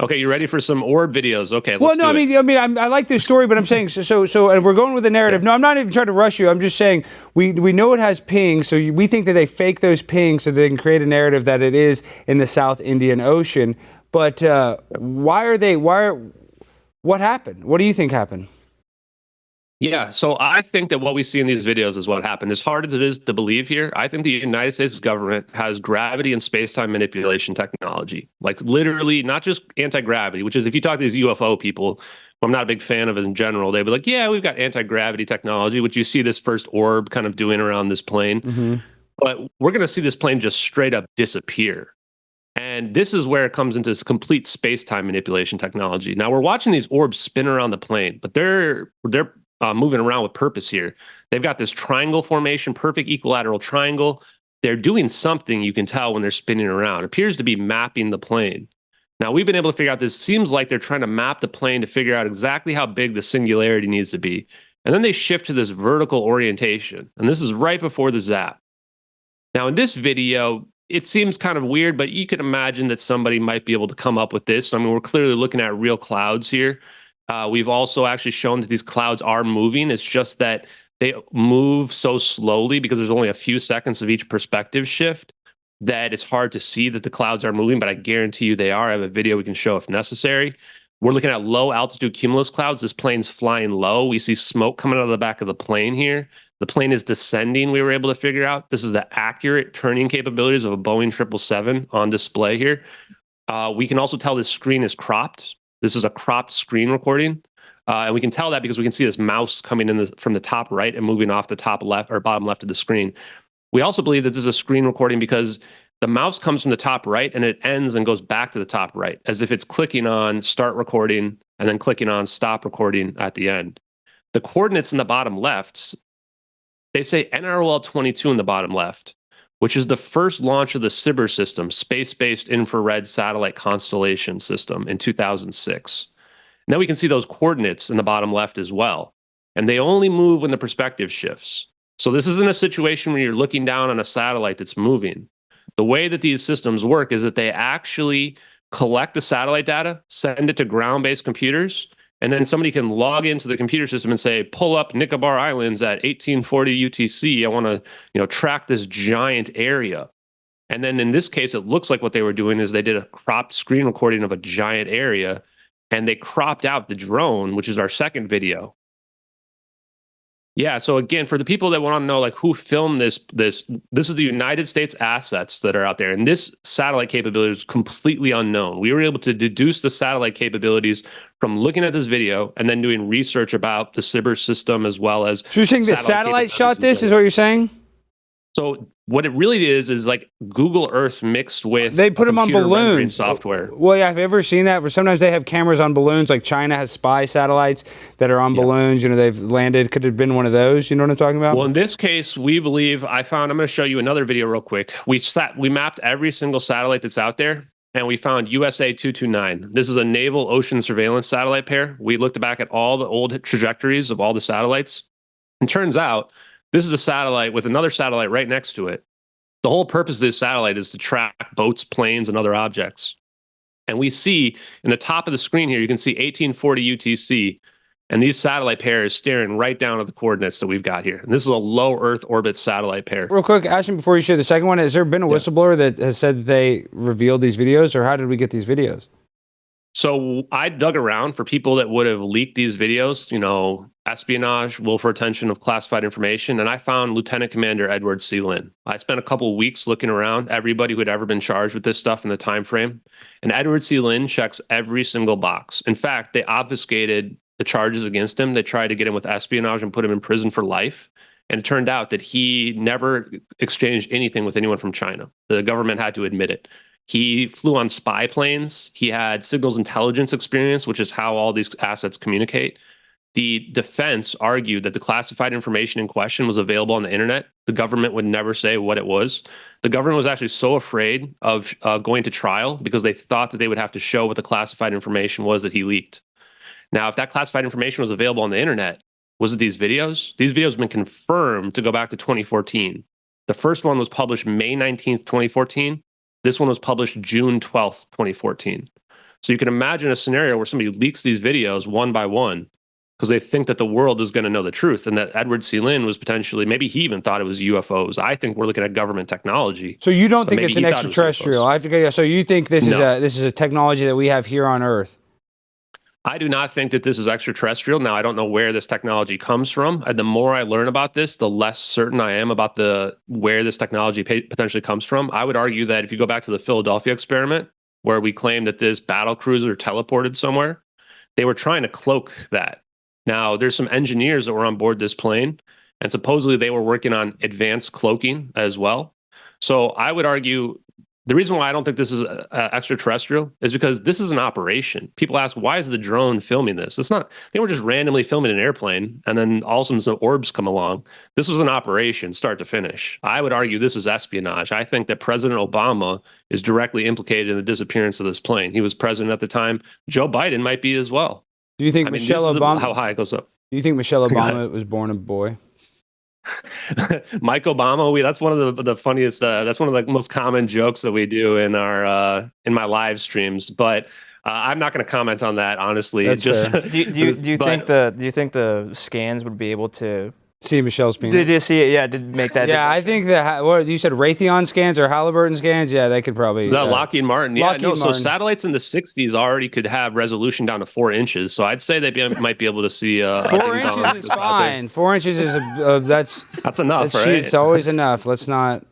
Okay, you ready for some orb videos? Okay, Well, let's no, do it. I like this story, but I'm saying and we're going with the Yeah. narrative. No, I'm not even trying to rush you. I'm just saying we know it has pings, so we think that they fake those pings so they can create a narrative that it is in the South Indian Ocean. But why are they? What happened? What do you think happened? Yeah, so I think that what we see in these videos is what happened. As hard as it is to believe here, I think the United States government has gravity and space-time manipulation technology. Like literally, not just anti-gravity, which is if you talk to these UFO people, who I'm not a big fan of in general, they'd be like, yeah, we've got anti-gravity technology, which you see this first orb kind of doing around this plane. Hmm. But we're going to see this plane just straight up disappear. And this is where it comes into this complete space-time manipulation technology. Now we're watching these orbs spin around the plane, but they're moving around with purpose here. They've got this triangle formation, perfect equilateral triangle. They're doing something you can tell when they're spinning around. It appears to be mapping the plane. Now we've been able to figure out this seems like they're trying to map the plane to figure out exactly how big the singularity needs to be. And then they shift to this vertical orientation. And this is right before the zap. Now, in this video, it seems kind of weird, but you could imagine that somebody might be able to come up with this. I mean, we're clearly looking at real clouds here. We've also actually shown that these clouds are moving. It's just that they move so slowly because there's only a few seconds of each perspective shift that it's hard to see that the clouds are moving, but I guarantee you they are. I have a video we can show if necessary. We're looking at low altitude cumulus clouds. This plane's flying low. We see smoke coming out of the back of the plane here. The plane is descending, we were able to figure out. This is the accurate turning capabilities of a Boeing 777 on display here. We can also tell this screen is cropped. This is a cropped screen recording. And we can tell that because we can see this mouse coming in from the top right and moving off the top left or bottom left of the screen. We also believe that this is a screen recording because the mouse comes from the top right and it ends and goes back to the top right, as if it's clicking on start recording and then clicking on stop recording at the end. The coordinates in the bottom left, they say NROL 22 in the bottom left, which is the first launch of the SBIRS system, Space-Based Infrared Satellite Constellation System, in 2006. And then we can see those coordinates in the bottom left as well. And they only move when the perspective shifts. So this isn't a situation where you're looking down on a satellite that's moving. The way that these systems work is that they actually collect the satellite data, send it to ground-based computers, and then somebody can log into the computer system and say, pull up Nicobar Islands at 1840 UTC. I want to, track this giant area. And then in this case, it looks like what they were doing is they did a cropped screen recording of a giant area, and they cropped out the drone, which is our second video. Yeah, so again, for the people that want to know, like, who filmed this is the United States assets that are out there, and this satellite capability is completely unknown. We were able to deduce the satellite capabilities from looking at this video and then doing research about the SBIRS system as well as. So you're saying the satellite shot this? Is what you're saying? So what it really is like Google Earth mixed with they put them on balloons software. Well, yeah, have you ever seen that? Where sometimes they have cameras on balloons, like China has spy satellites that are on balloons. They've landed. Could have been one of those. You know what I'm talking about? Well, in this case, we believe I'm going to show you another video real quick. We mapped every single satellite that's out there, and we found USA 229. This is a naval ocean surveillance satellite pair. We looked back at all the old trajectories of all the satellites. And turns out this is a satellite with another satellite right next to it. The whole purpose of this satellite is to track boats, planes, and other objects. And we see in the top of the screen here, you can see 1840 UTC, and these satellite pairs staring right down at the coordinates that we've got here. And this is a low Earth orbit satellite pair. Real quick, Ashton, before you share the second one, has there been a whistleblower that has said that they revealed these videos, or how did we get these videos? So I dug around for people that would have leaked these videos, espionage, willful retention of classified information, and I found Lieutenant Commander Edward C. Lin. I spent a couple of weeks looking around everybody who had ever been charged with this stuff in the time frame, and Edward C. Lin checks every single box. In fact, they obfuscated the charges against him. They tried to get him with espionage and put him in prison for life. And it turned out that he never exchanged anything with anyone from China. The government had to admit it. He flew on spy planes. He had signals intelligence experience, which is how all these assets communicate. The defense argued that the classified information in question was available on the internet. The government would never say what it was. The government was actually so afraid of going to trial because they thought that they would have to show what the classified information was that he leaked. Now, if that classified information was available on the internet, was it these videos? These videos have been confirmed to go back to 2014. The first one was published May 19th, 2014. This one was published June 12th, 2014. So you can imagine a scenario where somebody leaks these videos one by one because they think that the world is going to know the truth, and that Edward C. Lin was potentially, maybe he even thought it was UFOs. I think we're looking at government technology. So you don't but think maybe it's an he thought it was extraterrestrial? UFOs. So you think this No. is a technology that we have here on Earth? I do not think that this is extraterrestrial. Now, I don't know where this technology comes from. And the more I learn about this, the less certain I am about where this technology potentially comes from. I would argue that if you go back to the Philadelphia experiment, where we claim that this battle cruiser teleported somewhere, they were trying to cloak that. Now, there's some engineers that were on board this plane, and supposedly they were working on advanced cloaking as well. So I would argue the reason why I don't think this is extraterrestrial is because this is an operation. People ask, why is the drone filming this? It's not, they were just randomly filming an airplane, and then all of a sudden some orbs come along. This was an operation, start to finish. I would argue this is espionage. I think that President Obama is directly implicated in the disappearance of this plane. He was president at the time. Joe Biden might be as well. Do you think Michelle Obama? How high it goes up? Do you think Michelle Obama was born a boy? Mike Obama, that's one of the funniest. That's one of the most common jokes that we do in our in my live streams. But I'm not going to comment on that. Honestly, That's fair. Do you think the scans would be able to see Michelle's penis? Did you see it? Yeah, did make that? Yeah, I think that what you said, Raytheon scans or Halliburton scans. Yeah, they could probably. Lockheed Martin. Yeah, Lockheed So Martin. satellites in the '60s already could have resolution down to 4 inches. So I'd say they might be able to see 4 inches is fine. 4 inches is that's enough, right? It's always enough. Let's not.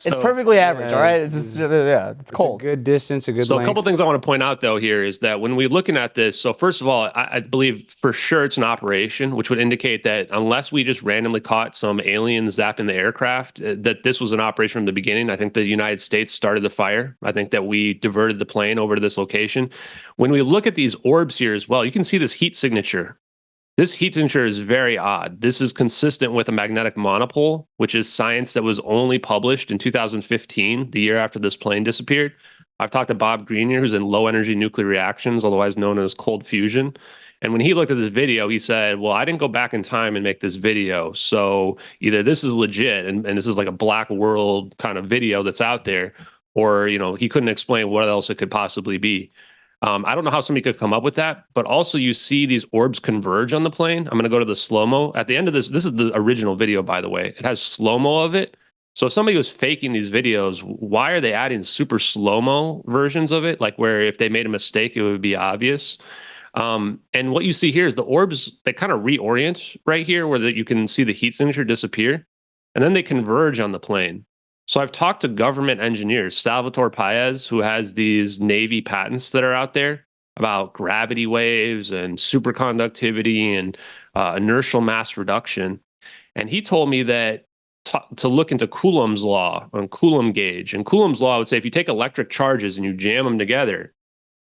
It's perfectly average, all right? It's just, it's cold. A good distance, a good So length. a couple things I want to point out, though, here is that when we're looking at this, so first of all, I believe for sure it's an operation, which would indicate that unless we just randomly caught some aliens zapping the aircraft, that this was an operation from the beginning. I think the United States started the fire. I think that we diverted the plane over to this location. When we look at these orbs here as well, you can see this heat signature. This heat signature is very odd. This is consistent with a magnetic monopole, which is science that was only published in 2015, the year after this plane disappeared. I've talked to Bob Grenier, who's in low energy nuclear reactions, otherwise known as cold fusion. And when he looked at this video, he said, well, I didn't go back in time and make this video. So either this is legit and this is like a black world kind of video that's out there, or, he couldn't explain what else it could possibly be. I don't know how somebody could come up with that, but also you see these orbs converge on the plane. I'm going to go to the slow-mo. At the end of this is the original video, by the way. It has slow-mo of it. So if somebody was faking these videos, why are they adding super slow-mo versions of it? Like where if they made a mistake, it would be obvious. And what you see here is the orbs, they kind of reorient right here where you can see the heat signature disappear, and then they converge on the plane. So I've talked to government engineers, Salvatore Paez, who has these Navy patents that are out there about gravity waves and superconductivity and inertial mass reduction. And he told me that to look into Coulomb's law on Coulomb gauge. And Coulomb's law would say if you take electric charges and you jam them together,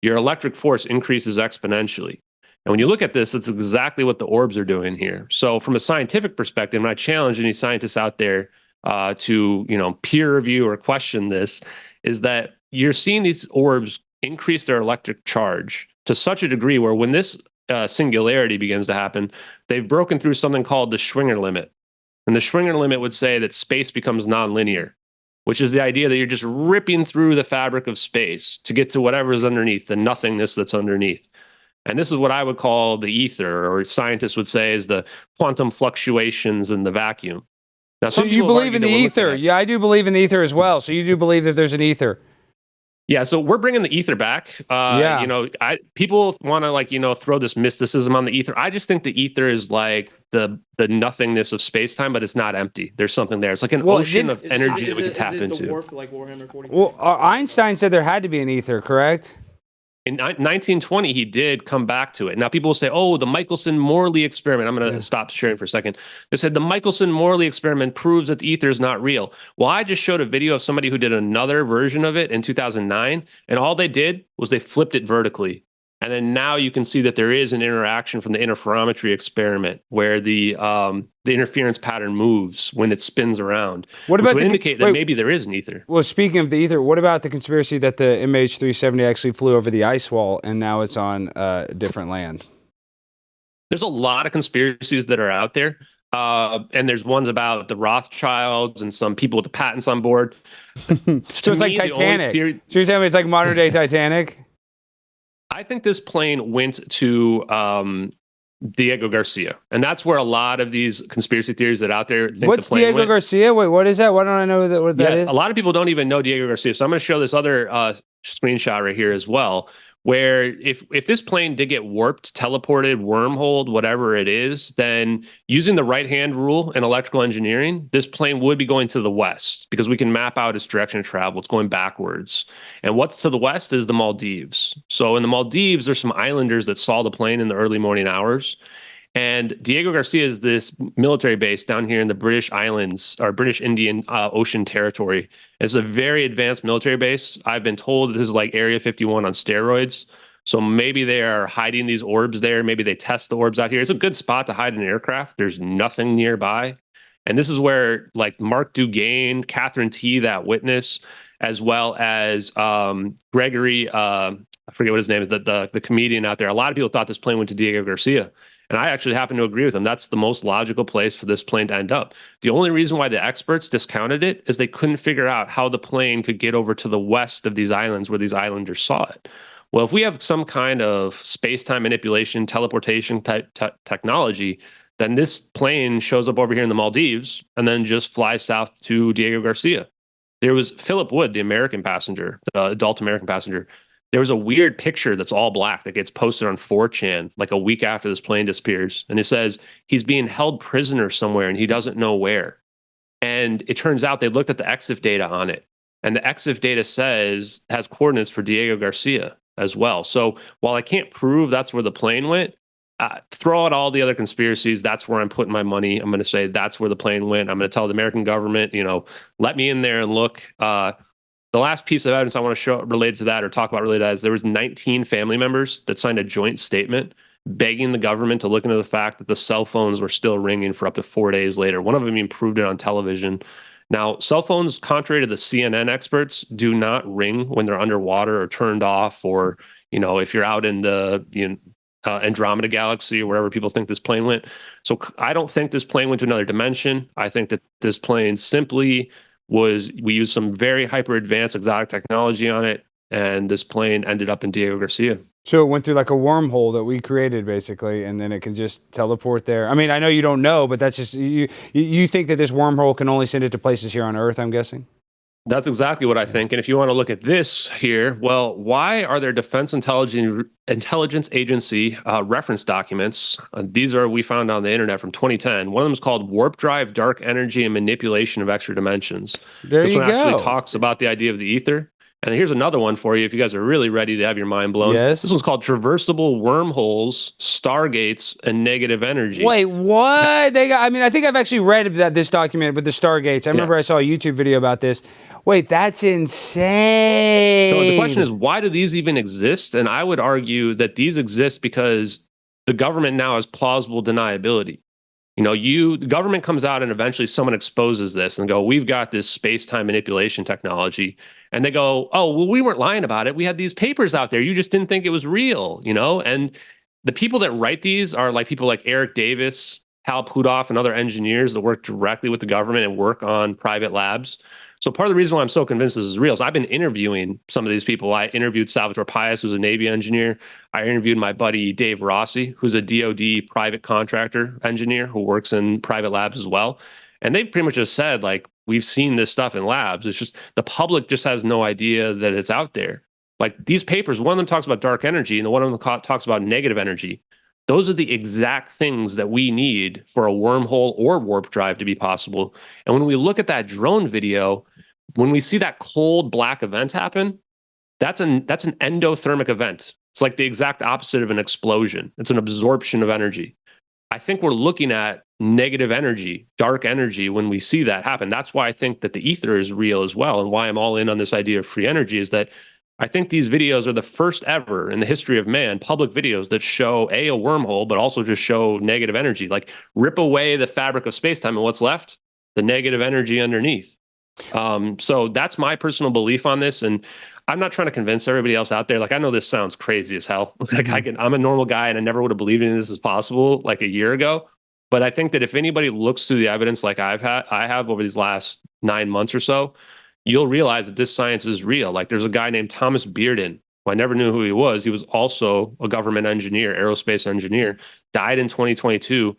your electric force increases exponentially. And when you look at this, it's exactly what the orbs are doing here. So from a scientific perspective, and I challenge any scientists out there to peer review or question this, is that you're seeing these orbs increase their electric charge to such a degree where when this singularity begins to happen, they've broken through something called the Schwinger limit. And the Schwinger limit would say that space becomes nonlinear, which is the idea that you're just ripping through the fabric of space to get to whatever is underneath, the nothingness that's underneath. And this is what I would call the ether, or scientists would say is the quantum fluctuations in the vacuum. Now, so you believe in the ether? Yeah, I do believe in the ether as well. So you do believe that there's an ether? Yeah, so we're bringing the ether back. People want to throw this mysticism on the ether. I just think the ether is like the nothingness of space time, but it's not empty. There's something there. It's like an ocean of energy that we can tap into. The warp, like Warhammer 40K? Well, Einstein said there had to be an ether, correct? In 1920, he did come back to it. Now, people will say, oh, the Michelson-Morley experiment. I'm going to stop sharing for a second. They said the Michelson-Morley experiment proves that the ether is not real. Well, I just showed a video of somebody who did another version of it in 2009, and all they did was they flipped it vertically. And then now you can see that there is an interaction from the interferometry experiment where the interference pattern moves when it spins around, which would indicate that maybe there is an ether. Well, speaking of the ether, what about the conspiracy that the MH370 actually flew over the ice wall and now it's on a different land? There's a lot of conspiracies that are out there. And there's ones about the Rothschilds and some people with the patents on board. So it's like Titanic. So you're telling me it's like modern day Titanic? I think this plane went to Diego Garcia, and that's where a lot of these conspiracy theories that are out there think What's the plane Diego went. Garcia? Wait, what is that? Why don't I know what that is? A lot of people don't even know Diego Garcia. So I'm going to show this other screenshot right here as well, where if this plane did get warped, teleported, wormholed, whatever it is, then using the right-hand rule in electrical engineering, this plane would be going to the west because we can map out its direction of travel. It's going backwards. And what's to the west is the Maldives. So in the Maldives, there's some islanders that saw the plane in the early morning hours. And Diego Garcia is this military base down here in the British Islands or British Indian Ocean territory. It's a very advanced military base. I've been told this is like Area 51 on steroids. So maybe they are hiding these orbs there. Maybe they test the orbs out here. It's a good spot to hide an aircraft. There's nothing nearby. And this is where like Mark Dugain, Catherine T, that witness, as well as Gregory, I forget what his name is, the comedian out there. A lot of people thought this plane went to Diego Garcia. And I actually happen to agree with them. That's the most logical place for this plane to end up. The only reason why the experts discounted it is they couldn't figure out how the plane could get over to the west of these islands where these islanders saw it. Well, if we have some kind of space-time manipulation, teleportation type technology, then this plane shows up over here in the Maldives and then just flies south to Diego Garcia. There was Philip Wood, the American passenger, the adult American passenger. There was a weird picture that's all black that gets posted on 4chan like a week after this plane disappears. And it says he's being held prisoner somewhere and he doesn't know where. And it turns out they looked at the EXIF data on it. And the EXIF data has coordinates for Diego Garcia as well. So while I can't prove that's where the plane went, throw out all the other conspiracies. That's where I'm putting my money. I'm going to say that's where the plane went. I'm going to tell the American government, let me in there and look. The last piece of evidence I want to show related to that or talk about related to that is there was 19 family members that signed a joint statement begging the government to look into the fact that the cell phones were still ringing for up to 4 days later. One of them even proved it on television. Now, cell phones, contrary to the CNN experts, do not ring when they're underwater or turned off, or if you're out in the Andromeda galaxy or wherever people think this plane went. So I don't think this plane went to another dimension. I think that this plane simply we used some very hyper advanced exotic technology on it, and this plane ended up in Diego Garcia. So it went through like a wormhole that we created, basically, and then it can just teleport there. I mean, I know you don't know, but that's just you think that this wormhole can only send it to places here on Earth, I'm guessing? That's exactly what I think. And if you want to look at this here, well, why are there Defense Intelligence Agency reference documents? These we found on the internet from 2010. One of them is called Warp Drive, Dark Energy, and Manipulation of Extra Dimensions. There this you one go. actually talks about the idea of the ether. And here's another one for you if you guys are really ready to have your mind blown. Yes. This one's called Traversable Wormholes, Stargates, and Negative Energy. Wait, what? I think I've actually read this document with the Stargates. I remember I saw a YouTube video about this. Wait, that's insane. So the question is, why do these even exist? And I would argue that these exist because the government now has plausible deniability. The government comes out and eventually someone exposes this and we've got this space-time manipulation technology. And they go, oh, well, we weren't lying about it. We had these papers out there. You just didn't think it was real, And the people that write these are like people like Eric Davis, Hal Puthoff, and other engineers that work directly with the government and work on private labs. So part of the reason why I'm so convinced this is real is I've been interviewing some of these people. I interviewed Salvatore Pais, who's a Navy engineer. I interviewed my buddy Dave Rossi, who's a DoD private contractor engineer who works in private labs as well. And they pretty much just said, we've seen this stuff in labs. It's just the public just has no idea that it's out there. Like these papers, one of them talks about dark energy and the one of them talks about negative energy. Those are the exact things that we need for a wormhole or warp drive to be possible. And when we look at that drone video, when we see that cold black event happen, that's an endothermic event. It's like the exact opposite of an explosion. It's an absorption of energy. I think we're looking at negative energy, dark energy when we see that happen. That's why I think that the ether is real as well, and why I'm all in on this idea of free energy is that I think these videos are the first ever in the history of man, public videos that show a wormhole, but also just show negative energy, like rip away the fabric of space-time and what's left? The negative energy underneath. So that's my personal belief on this. And I'm not trying to convince everybody else out there. I know this sounds crazy as hell. I'm a normal guy and I never would have believed in this as possible like a year ago. But I think that if anybody looks through the evidence like I have over these last 9 months or so, you'll realize that this science is real. There's a guy named Thomas Bearden who I never knew who he was. He was also a government engineer, aerospace engineer, died in 2022.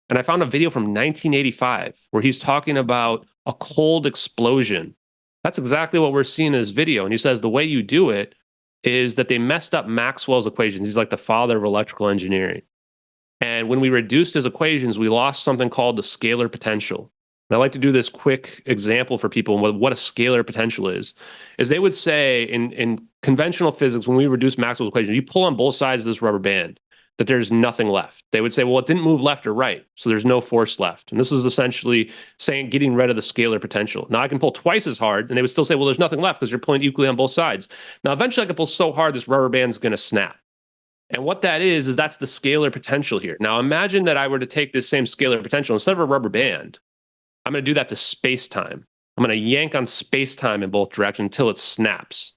And I found a video from 1985 where he's talking about a cold explosion. That's exactly what we're seeing in this video. And he says the way you do it is that they messed up Maxwell's equations. He's like the father of electrical engineering. And when we reduced his equations, we lost something called the scalar potential. And I like to do this quick example for people what a scalar potential is they would say in conventional physics, when we reduce Maxwell's equation, you pull on both sides of this rubber band, that there's nothing left. They would say, well, it didn't move left or right, so there's no force left. And this is essentially saying getting rid of the scalar potential. Now I can pull twice as hard, and they would still say, well, there's nothing left because you're pulling equally on both sides. Now eventually I can pull so hard this rubber band's going to snap. And what that is that's the scalar potential here. Now imagine that I were to take this same scalar potential, instead of a rubber band, I'm going to do that to space-time. I'm going to yank on space-time in both directions until it snaps.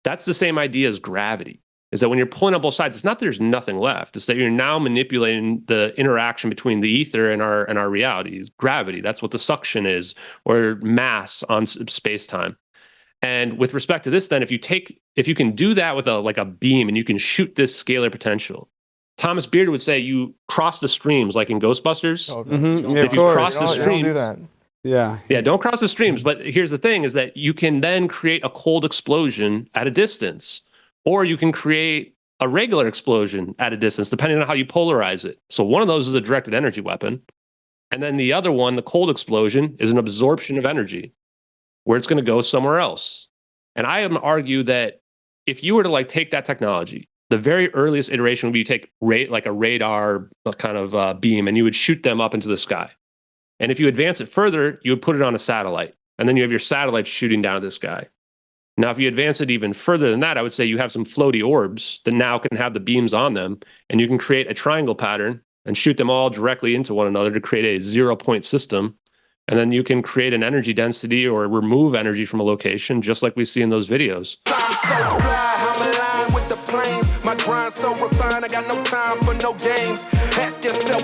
That's the same idea as gravity, is that when you're pulling on both sides, it's not that there's nothing left. It's that you're now manipulating the interaction between the ether and our reality. Gravity, that's what the suction is, or mass on space-time. And with respect to this, then, if you can do that with a beam and you can shoot this scalar potential, Thomas Beard would say you cross the streams like in Ghostbusters. Yeah, if you cross the stream, don't do that. Yeah, don't cross the streams. But here's the thing: is that you can then create a cold explosion at a distance, or you can create a regular explosion at a distance, depending on how you polarize it. So one of those is a directed energy weapon, and then the other one, the cold explosion, is an absorption of energy, where it's going to go somewhere else. And I am argue that if you were to take that technology, the very earliest iteration would be you take a radar kind of beam and you would shoot them up into the sky. And if you advance it further, you would put it on a satellite. And then you have your satellite shooting down at the sky. Now, if you advance it even further than that, I would say you have some floaty orbs that now can have the beams on them. And you can create a triangle pattern and shoot them all directly into one another to create a 0-point system. And then you can create an energy density or remove energy from a location, just like we see in those videos. My grind so refined, I got no time for no games. Ask yourself